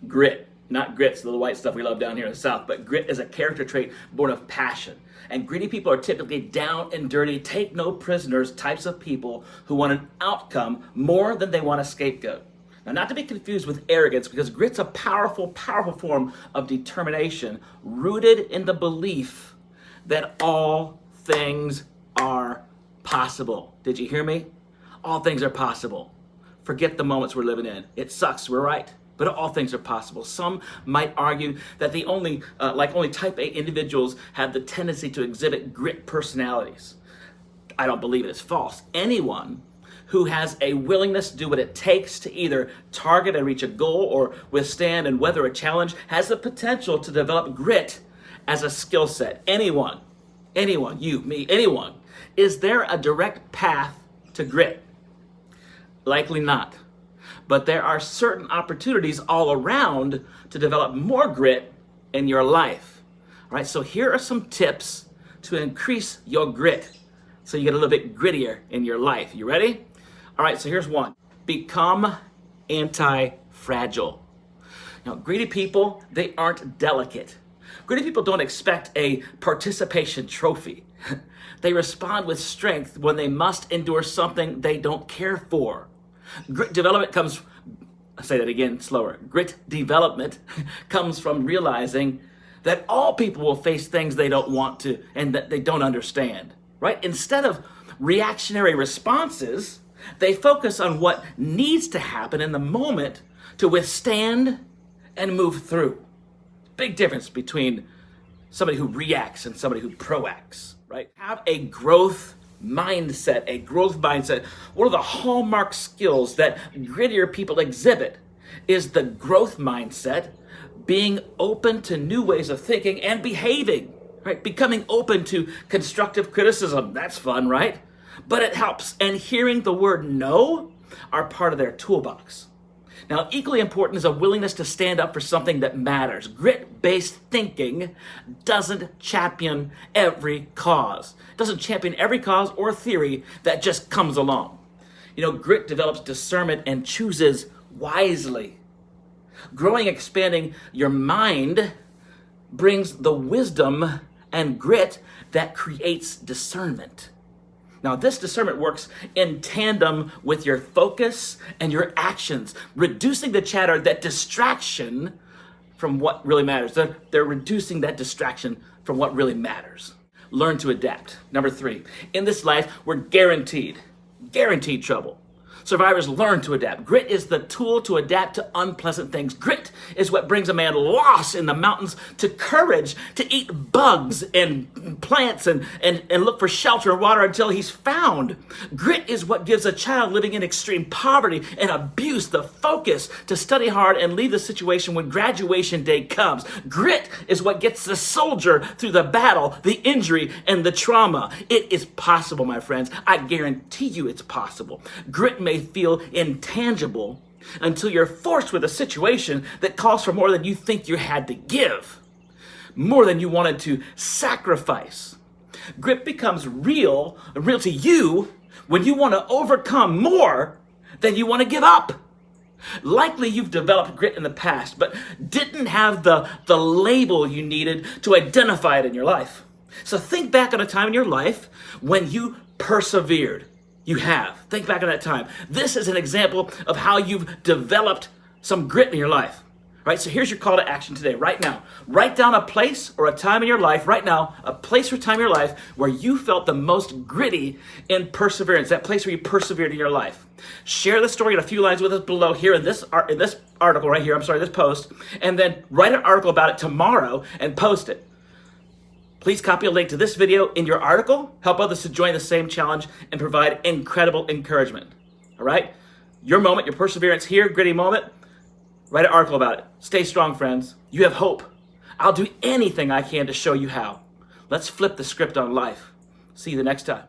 Grit, not grits, the little white stuff we love down here in the South, but grit is a character trait born of passion. And gritty people are typically down and dirty, take no prisoners types of people who want an outcome more than they want a scapegoat. Now, not to be confused with arrogance, because grit's a powerful, powerful form of determination rooted in the belief that all things are possible. Did you hear me? All things are possible. Forget the moments we're living in. It sucks, we're right. But all things are possible. Some might argue that the only type A individuals have the tendency to exhibit grit personalities. I don't believe it is false. Anyone who has a willingness to do what it takes to either target and reach a goal or withstand and weather a challenge has the potential to develop grit as a skill set. Anyone, you, me, anyone. Is there a direct path to grit? Likely not. But there are certain opportunities all around to develop more grit in your life. All right, so here are some tips to increase your grit so you get a little bit grittier in your life. You ready? All right, so here's one. Become anti-fragile. Now, gritty people, they aren't delicate. Gritty people don't expect a participation trophy. They respond with strength when they must endure something they don't care for. Grit development comes, I'll say that again slower. Grit development comes from realizing that all people will face things they don't want to and that they don't understand, right? Instead of reactionary responses, they focus on what needs to happen in the moment to withstand and move through. Big difference between somebody who reacts and somebody who proacts, right? Have a growth mindset. One of the hallmark skills that grittier people exhibit is the growth mindset, being open to new ways of thinking and behaving, right? Becoming open to constructive criticism. That's fun, right? But it helps. And hearing the word no are part of their toolbox. Now, equally important is a willingness to stand up for something that matters. Grit-based thinking doesn't champion every cause. It doesn't champion every cause or theory that just comes along. You know, grit develops discernment and chooses wisely. Growing, expanding your mind brings the wisdom and grit that creates discernment. Now, this discernment works in tandem with your focus and your actions, reducing the chatter, that distraction from what really matters. They're reducing that distraction from what really matters. Learn to adapt. Number 3, in this life, we're guaranteed trouble. Survivors learn to adapt. Grit is the tool to adapt to unpleasant things. Grit is what brings a man lost in the mountains to courage to eat bugs and plants and look for shelter and water until he's found. Grit is what gives a child living in extreme poverty and abuse the focus to study hard and leave the situation when graduation day comes. Grit is what gets the soldier through the battle, the injury, and the trauma. It is possible, my friends. I guarantee you it's possible. Grit may feel intangible until you're forced with a situation that calls for more than you think you had to give, more than you wanted to sacrifice. Grit becomes real to you when you want to overcome more than you want to give up. Likely you've developed grit in the past, but didn't have the label you needed to identify it in your life. So think back on a time in your life when you persevered. You have. Think back on that time. This is an example of how you've developed some grit in your life. Right? So here's your call to action today, right now. Write down a place or a time in your life, right now, a place or time in your life where you felt the most gritty in perseverance, that place where you persevered in your life. Share the story in a few lines with us below here in this article right here, this post, and then write an article about it tomorrow and post it. Please copy a link to this video in your article, help others to join the same challenge, and provide incredible encouragement. All right? Your moment, your perseverance here, gritty moment, write an article about it. Stay strong, friends. You have hope. I'll do anything I can to show you how. Let's flip the script on life. See you the next time.